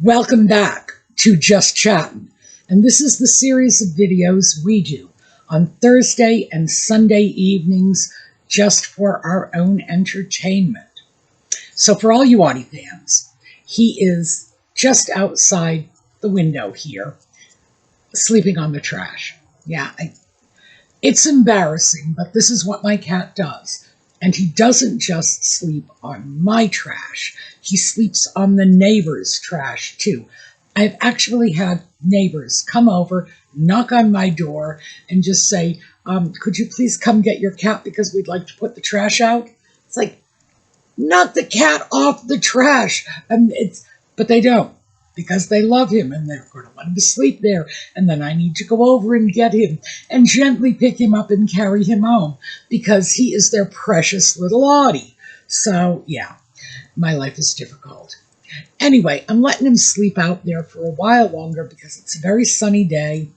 Welcome back to Just Chattin', and this is the series of videos we do on Thursday and Sunday evenings just for our own entertainment. So for all you Audie fans, he is just outside the window here, sleeping on the trash. Yeah, it's embarrassing, but this is what my cat does. And he doesn't just sleep on my trash. He sleeps on the neighbor's trash, too. I've actually had neighbors come over, knock on my door, and just say, could you please come get your cat because we'd like to put the trash out? It's like, knock the cat off the trash. But they don't, because they love him, and they're going to let him sleep there. And then I need to go over and get him and gently pick him up and carry him home, because he is their precious little Audie. So, yeah, my life is difficult. Anyway, I'm letting him sleep out there for a while longer because it's a very sunny day,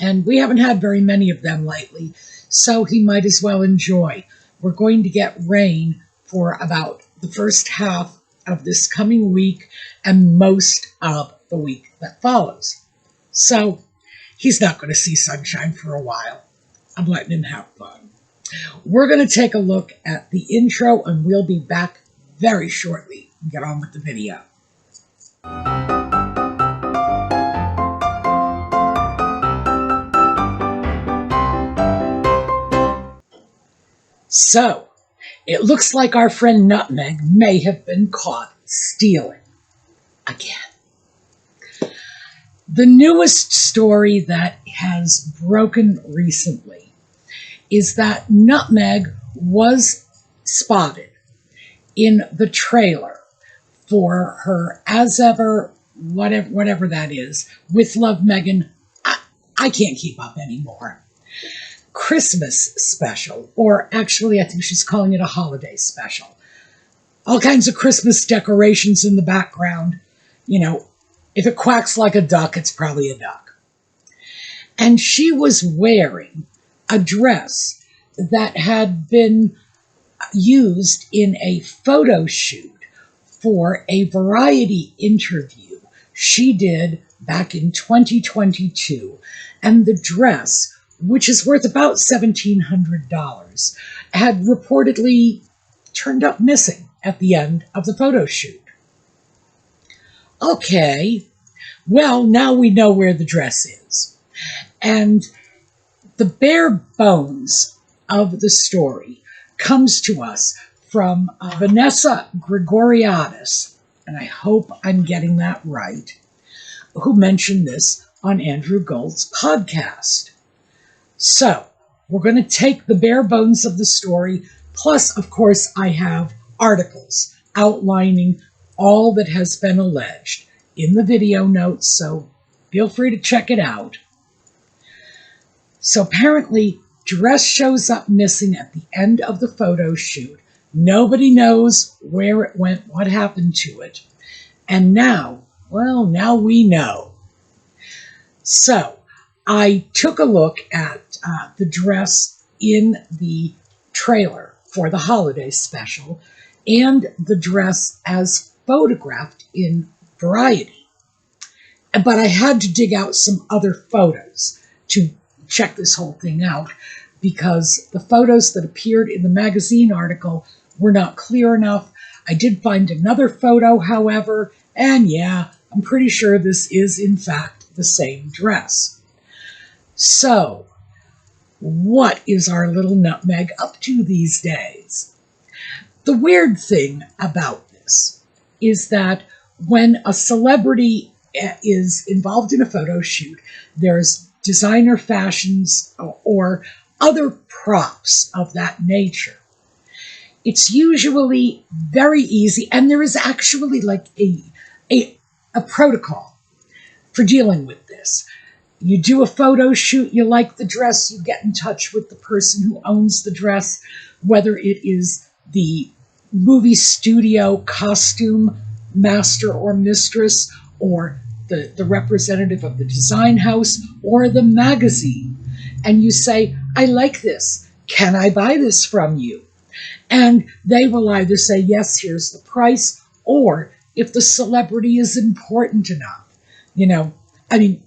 and we haven't had very many of them lately, so he might as well enjoy. We're going to get rain for about the first half of this coming week and most of the week that follows. So he's not going to see sunshine for a while. I'm letting him have fun. We're going to take a look at the intro, and we'll be back very shortly and get on with the video. So, it looks like our friend Nutmeg may have been caught stealing again. The newest story that has broken recently is that Nutmeg was spotted in the trailer for her As Ever, whatever that is, With Love Meghan. I can't keep up anymore. Christmas special, or actually I think she's calling it a holiday special. All kinds of Christmas decorations in the background. You know, if it quacks like a duck, it's probably a duck. And she was wearing a dress that had been used in a photo shoot for a Variety interview she did back in 2022. And the dress, which is worth about $1,700, had reportedly turned up missing at the end of the photo shoot. Okay, well, now we know where the dress is. And the bare bones of the story comes to us from Vanessa Gregoriadis, and I hope I'm getting that right, who mentioned this on Andrew Gold's podcast. So, we're going to take the bare bones of the story, plus, of course, I have articles outlining all that has been alleged in the video notes, so feel free to check it out. So apparently, dress shows up missing at the end of the photo shoot. Nobody knows where it went, what happened to it. And now, well, now we know. So, I took a look at the dress in the trailer for the holiday special and the dress as photographed in Variety. But I had to dig out some other photos to check this whole thing out, because the photos that appeared in the magazine article were not clear enough. I did find another photo, however, and yeah, I'm pretty sure this is in fact the same dress. So, what is our little Nutmeg up to these days? The weird thing about this is that when a celebrity is involved in a photo shoot, there's designer fashions or other props of that nature. It's usually very easy, and there is actually like a protocol for dealing with this. You do a photo shoot, you like the dress, you get in touch with the person who owns the dress, whether it is the movie studio costume master or mistress, or the representative of the design house, or the magazine. And you say, I like this. Can I buy this from you? And they will either say, yes, here's the price, or if the celebrity is important enough. You know, I mean,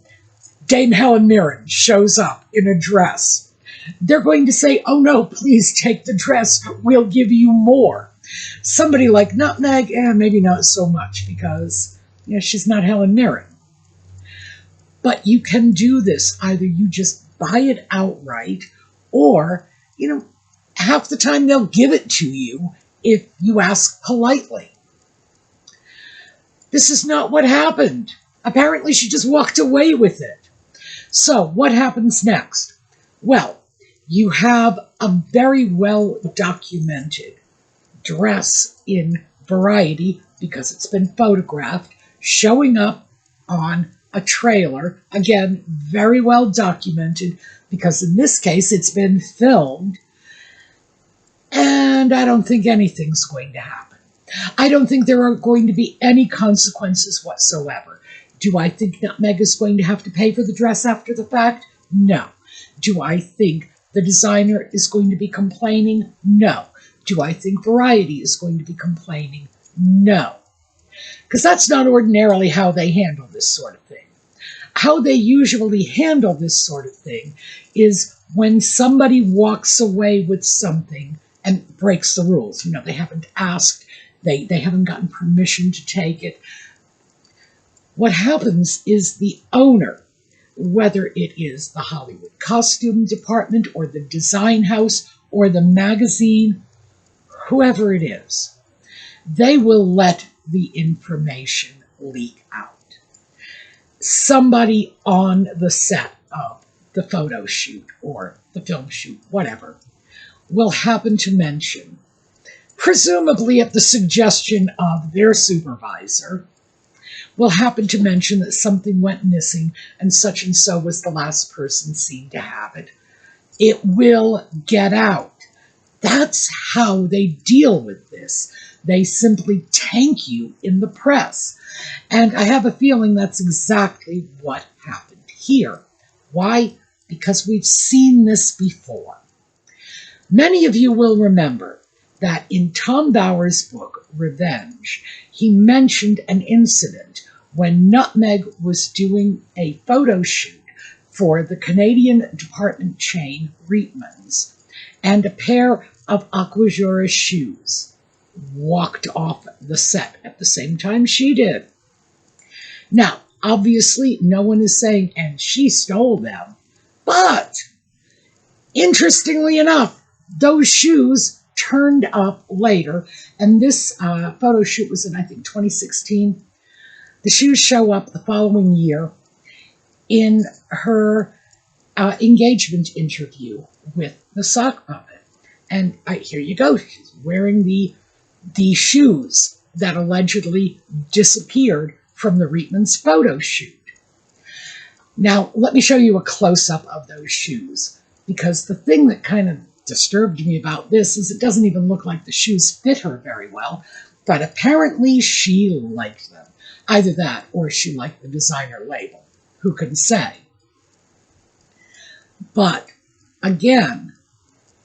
Dame Helen Mirren shows up in a dress. They're going to say, oh no, please take the dress. We'll give you more. Somebody like Nutmeg, maybe not so much because she's not Helen Mirren. But you can do this. Either you just buy it outright or, half the time they'll give it to you if you ask politely. This is not what happened. Apparently she just walked away with it. So what happens next? Well, you have a very well documented dress in Variety, because it's been photographed, showing up on a trailer. Again, very well documented, because in this case it's been filmed. And I don't think anything's going to happen. I don't think there are going to be any consequences whatsoever. Do I think Nutmeg is going to have to pay for the dress after the fact? No. Do I think the designer is going to be complaining? No. Do I think Variety is going to be complaining? No. Because that's not ordinarily how they handle this sort of thing. How they usually handle this sort of thing is when somebody walks away with something and breaks the rules. They haven't asked, they haven't gotten permission to take it. What happens is the owner, whether it is the Hollywood costume department or the design house or the magazine, whoever it is, they will let the information leak out. Somebody on the set of the photo shoot or the film shoot, whatever, will happen to mention, presumably at the suggestion of their supervisor, will happen to mention that something went missing and so was the last person seen to have it. It will get out. That's how they deal with this. They simply tank you in the press. And I have a feeling that's exactly what happened here. Why? Because we've seen this before. Many of you will remember that in Tom Bower's book, Revenge, he mentioned an incident when Nutmeg was doing a photo shoot for the Canadian department chain Reitman's, and a pair of Aquajura shoes walked off the set at the same time she did. Now, obviously, no one is saying, and she stole them, but interestingly enough, those shoes turned up later, and this photo shoot was in, I think, 2016. The shoes show up the following year in her engagement interview with the sock puppet. And here you go. She's wearing the shoes that allegedly disappeared from the Reitman's photo shoot. Now, let me show you a close-up of those shoes, because the thing that kind of disturbed me about this is it doesn't even look like the shoes fit her very well, but apparently she liked them. Either that, or she liked the designer label. Who can say? But, again,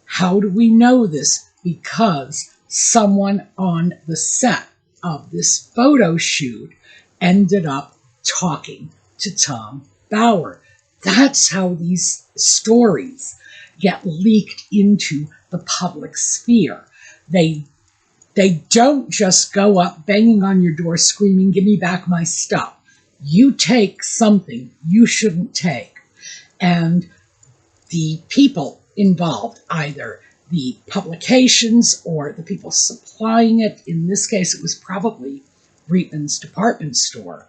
how do we know this? Because someone on the set of this photo shoot ended up talking to Tom Bower. That's how these stories get leaked into the public sphere. They don't just go up banging on your door screaming, give me back my stuff. You take something you shouldn't take. And the people involved, either the publications or the people supplying it, in this case it was probably Reitman's department store.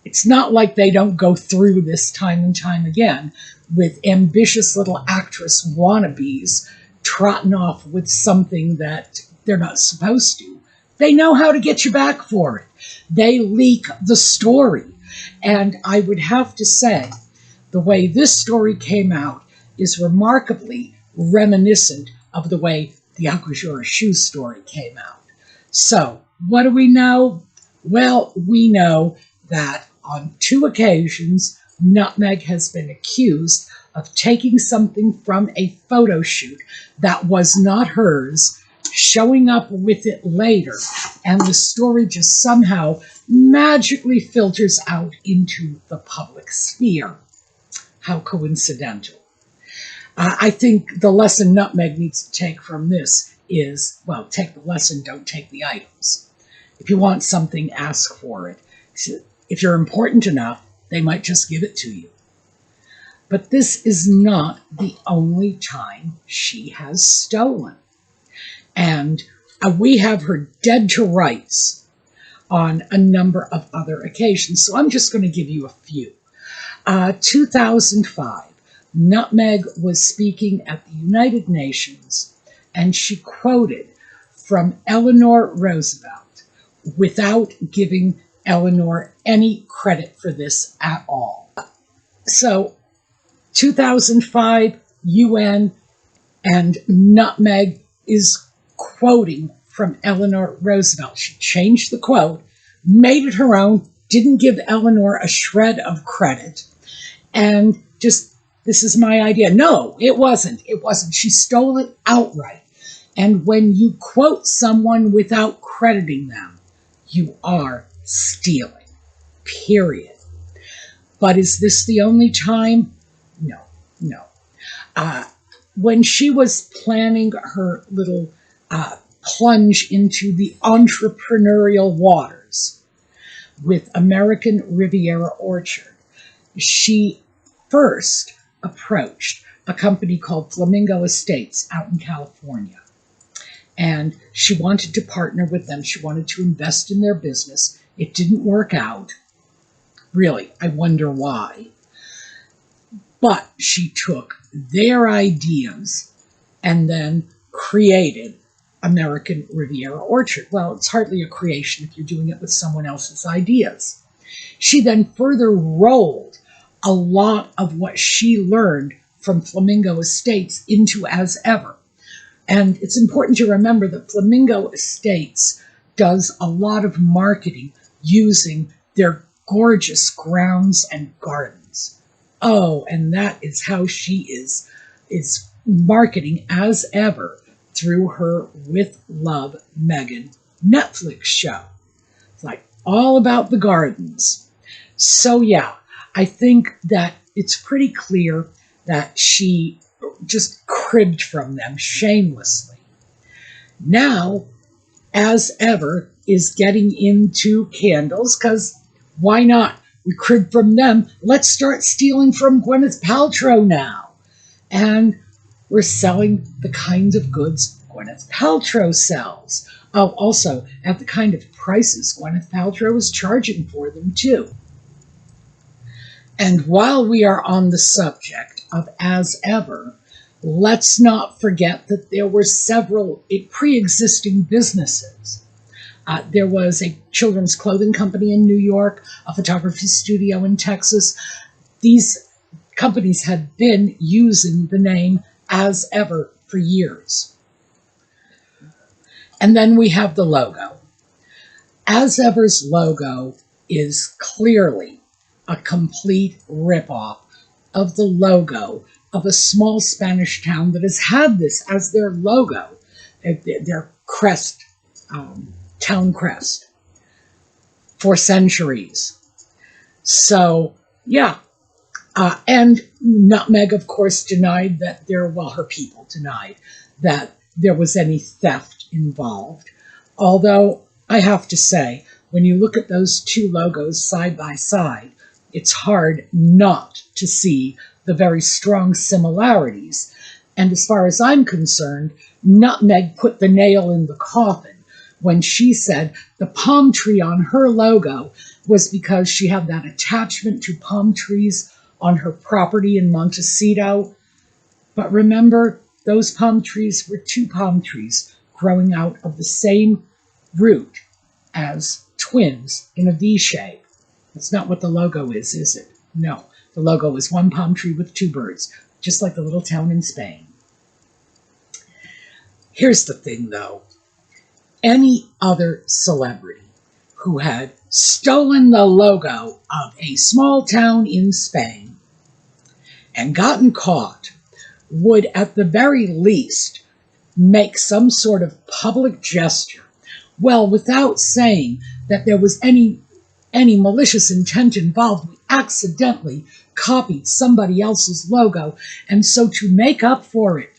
It's not like they don't go through this time and time again with ambitious little actress wannabes trotting off with something that they're not supposed to. They know how to get you back for it. They leak the story. And I would have to say, the way this story came out is remarkably reminiscent of the way the Aquajura shoe story came out. So, what do we know? Well, we know that on 2 occasions, Nutmeg has been accused of taking something from a photo shoot that was not hers showing up with it later, and the story just somehow magically filters out into the public sphere. How coincidental. I think the lesson Nutmeg needs to take from this is, well, take the lesson, don't take the items. If you want something, ask for it. If you're important enough, they might just give it to you. But this is not the only time she has stolen. And we have her dead to rights on a number of other occasions. So I'm just going to give you a few. 2005, Nutmeg was speaking at the United Nations, and she quoted from Eleanor Roosevelt without giving Eleanor any credit for this at all. So 2005, UN, and Nutmeg is quoting from Eleanor Roosevelt. She changed the quote, made it her own, didn't give Eleanor a shred of credit, and just, this is my idea. No, it wasn't. It wasn't. She stole it outright. And when you quote someone without crediting them, you are stealing, period. But is this the only time? No, no. When she was planning her little plunge into the entrepreneurial waters with American Riviera Orchard, she first approached a company called Flamingo Estates out in California. And she wanted to partner with them. She wanted to invest in their business. It didn't work out. Really, I wonder why. But she took their ideas and then created American Riviera Orchard. Well, it's hardly a creation if you're doing it with someone else's ideas. She then further rolled a lot of what she learned from Flamingo Estates into As Ever. And it's important to remember that Flamingo Estates does a lot of marketing using their gorgeous grounds and gardens. Oh, and that is how she is marketing As Ever through her With Love, Meghan Netflix show. It's like all about the gardens. So yeah, I think that it's pretty clear that she just cribbed from them shamelessly. Now, As Ever is getting into candles, because why not? We cribbed from them. Let's start stealing from Gwyneth Paltrow now. And we're selling the kinds of goods Gwyneth Paltrow sells. Oh, also, at the kind of prices Gwyneth Paltrow is charging for them, too. And while we are on the subject of As Ever, let's not forget that there were several pre-existing businesses. There was a children's clothing company in New York, a photography studio in Texas. These companies had been using the name As Ever for years. And then we have the logo. As Ever's logo is clearly a complete ripoff of the logo of a small Spanish town that has had this as their logo, their crest, town crest, for centuries. So, yeah. And Nutmeg, of course, denied that her people denied that there was any theft involved. Although, I have to say, when you look at those two logos side by side, it's hard not to see the very strong similarities. And as far as I'm concerned, Nutmeg put the nail in the coffin when she said the palm tree on her logo was because she had that attachment to palm trees on her property in Montecito. But remember, those palm trees were two palm trees growing out of the same root as twins in a V shape. That's not what the logo is it? No, the logo is one palm tree with two birds, just like the little town in Spain. Here's the thing, though. Any other celebrity who had stolen the logo of a small town in Spain and gotten caught would, at the very least, make some sort of public gesture, well, without saying that there was any malicious intent involved, we accidentally copied somebody else's logo, and so to make up for it,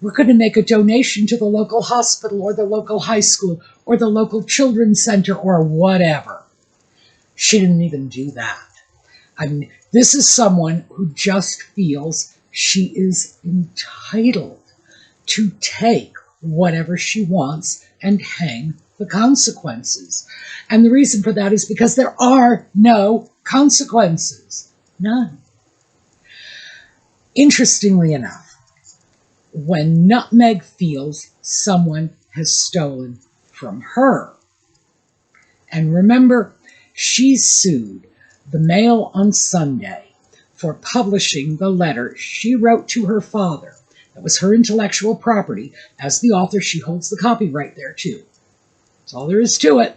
we're going to make a donation to the local hospital or the local high school or the local children's center or whatever. She didn't even do that. I mean, this is someone who just feels she is entitled to take whatever she wants and hang the consequences. And the reason for that is because there are no consequences. None. Interestingly enough, when Nutmeg feels someone has stolen from her, and remember, she sued the Mail on Sunday for publishing the letter she wrote to her father. That was her intellectual property. As the author, she holds the copyright there too. That's all there is to it.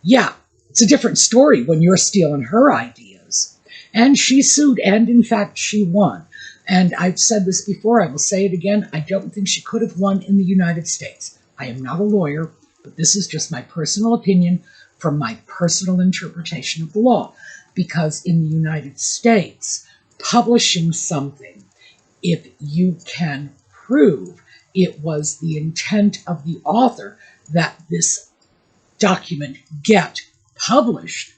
Yeah, it's a different story when you're stealing her ideas. And she sued, and in fact, she won. And I've said this before, I will say it again, I don't think she could have won in the United States. I am not a lawyer, but this is just my personal opinion from my personal interpretation of the law. Because in the United States, publishing something, if you can prove it was the intent of the author that this document get published,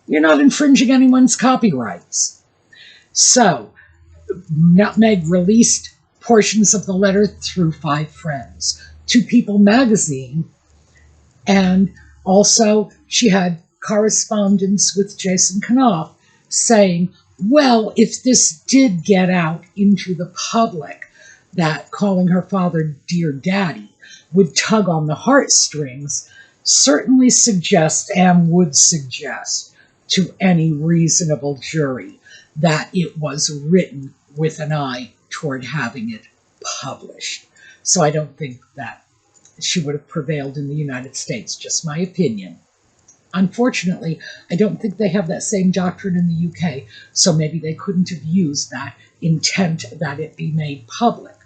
you're not infringing anyone's copyrights. So, Nutmeg released portions of the letter through 5 friends to People magazine, and also she had correspondence with Jason Knopf saying, well, if this did get out into the public, that calling her father Dear Daddy would tug on the heartstrings, certainly suggests and would suggest to any reasonable jury that it was written with an eye toward having it published. So I don't think that she would have prevailed in the United States, just my opinion. Unfortunately, I don't think they have that same doctrine in the UK, so maybe they couldn't have used that intent that it be made public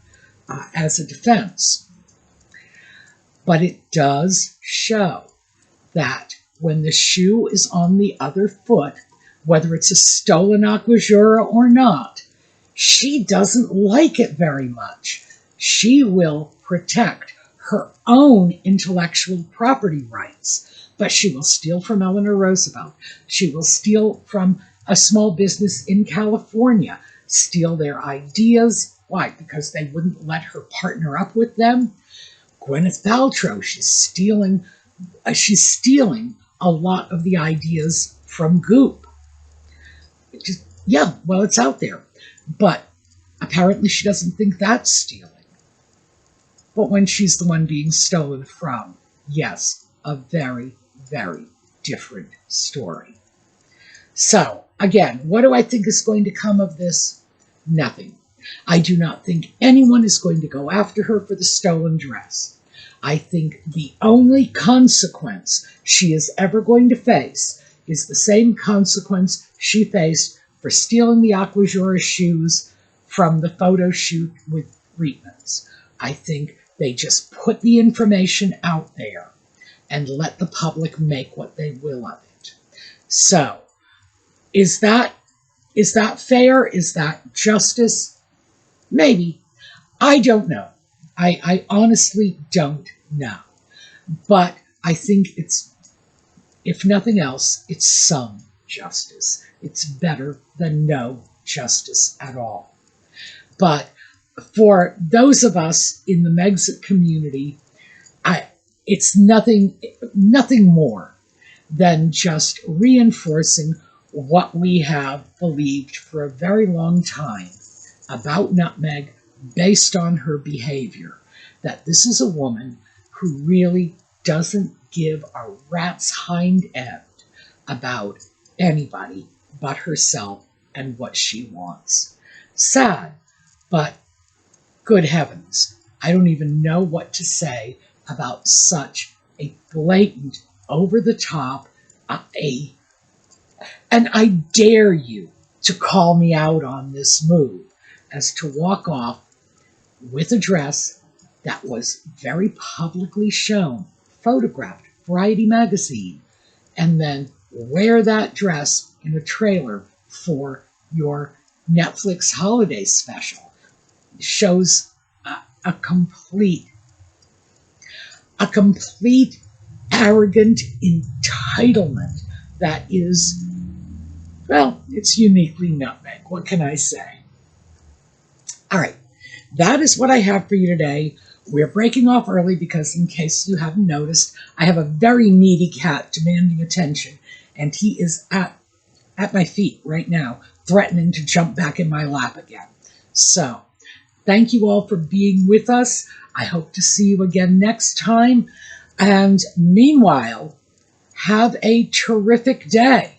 as a defense. But it does show that when the shoe is on the other foot, whether it's a stolen aquazzura or not, she doesn't like it very much. She will protect her own intellectual property rights, but she will steal from Eleanor Roosevelt. She will steal from a small business in California, steal their ideas. Why? Because they wouldn't let her partner up with them. Gwyneth Paltrow, she's stealing a lot of the ideas from Goop. Yeah, well, it's out there. But apparently she doesn't think that's stealing. But when she's the one being stolen from, yes, a very, very different story. So, again, what do I think is going to come of this? Nothing. I do not think anyone is going to go after her for the stolen dress. I think the only consequence she is ever going to face is the same consequence she faced for stealing the aquazzura shoes from the photo shoot with Reitmans. I think they just put the information out there and let the public make what they will of it. So, is that fair? Is that justice? Maybe. I don't know. I honestly don't know. But I think it's, if nothing else, it's some justice. It's better than no justice at all. But for those of us in the Megxit community, it's nothing more than just reinforcing what we have believed for a very long time about Nutmeg based on her behavior, that this is a woman who really doesn't give a rat's hind end about anybody but herself and what she wants. Sad, but good heavens, I don't even know what to say about such a blatant, over-the-top, and I dare you to call me out on this move, as to walk off with a dress that was very publicly shown, photographed, Variety magazine, and then wear that dress in a trailer for your Netflix holiday special. Shows a complete arrogant entitlement that is, well, it's uniquely Nutmeg. What can I say? All right, that is what I have for you today. We're breaking off early because, in case you haven't noticed, I have a very needy cat demanding attention, and he is at my feet right now, threatening to jump back in my lap again. So, thank you all for being with us. I hope to see you again next time. And meanwhile, have a terrific day.